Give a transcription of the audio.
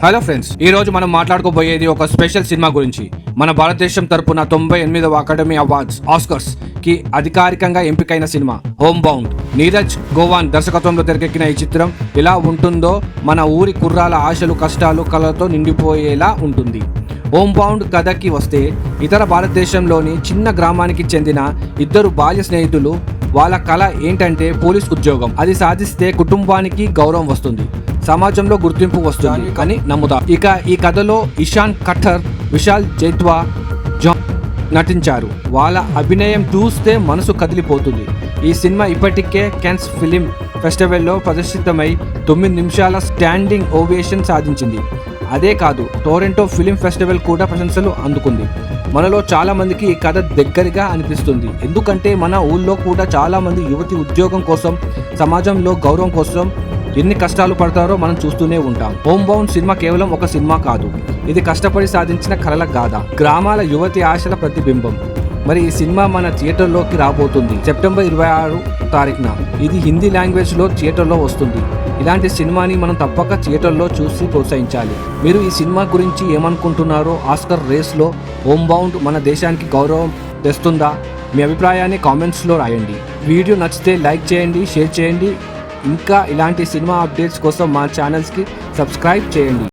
Hello friends, ఈ రోజు మనం మాట్లాడుకోబోయేది ఒక స్పెషల్ సినిమా గురించి. మన భారతదేశం తరపున 98వ అకాడమీ అవార్డ్స్ ఆస్కర్స్ కి అధికారికంగా ఎంపికైన సినిమా హోమ్ బౌండ్. నీరజ్ గోవాన్ దర్శకత్వంలో తెరకెక్కిన ఈ చిత్రం ఎలా ఉంటుందో మన ఊరి కుర్రాల ఆశలు, కష్టాలు, కళలతో నిండిపోయేలా ఉంటుంది. హోమ్ బౌండ్ కథకి వస్తే, ఇతర భారతదేశంలోని చిన్న గ్రామానికి చెందిన ఇద్దరు బాల్య స్నేహితులు వాళ్ళ కళ ఏంటంటే పోలీస్ ఉద్యోగం. అది సాధిస్తే కుటుంబానికి గౌరవం వస్తుంది, సమాజంలో గుర్తింపు వస్తుంది అని నమ్ముతారు. ఇక ఈ కథలో ఇషాన్ ఖట్టర్, విశాల్ జైత్వా నటించారు. వాళ్ళ అభినయం చూస్తే మనసు కదిలిపోతుంది. ఈ సినిమా ఇప్పటికే కాన్స్ ఫిలిం ఫెస్టివల్లో ప్రదర్శితమై 9 నిమిషాల స్టాండింగ్ ఓవేషన్ సాధించింది. అదే కాదు, టొరంటో ఫిలిం ఫెస్టివల్ కూడా ప్రశంసలు అందుకుంది. మనలో చాలా మందికి ఈ కథ దగ్గరగా అనిపిస్తుంది, ఎందుకంటే మన ఊళ్ళో కూడా చాలా మంది యువతి ఉద్యోగం కోసం, సమాజంలో గౌరవం కోసం ఎన్ని కష్టాలు పడతారో మనం చూస్తూనే ఉంటాం. హోమ్ బౌండ్ సినిమా కేవలం ఒక సినిమా కాదు, ఇది కష్టపడి సాధించిన కలల గాథ, గ్రామాల యువతి ఆశల ప్రతిబింబం. మరి ఈ సినిమా మన థియేటర్లోకి రాబోతుంది సెప్టెంబర్ 26 తారీఖున. ఇది హిందీ లాంగ్వేజ్లో థియేటర్లో వస్తుంది. ఇలాంటి సినిమాని మనం తప్పక థియేటర్లో చూసి ప్రోత్సహించాలి. మీరు ఈ సినిమా గురించి ఏమనుకుంటున్నారో? ఆస్కర్ రేస్లో హోమ్ బౌండ్ మన దేశానికి గౌరవం తెస్తుందా? మీ అభిప్రాయాన్ని కామెంట్స్లో రాయండి. వీడియో నచ్చితే లైక్ చేయండి, షేర్ చేయండి. ఇంకా ఇలాంటి సినిమా అప్డేట్స్ కోసం మా ఛానల్స్కి సబ్స్క్రైబ్ చేయండి.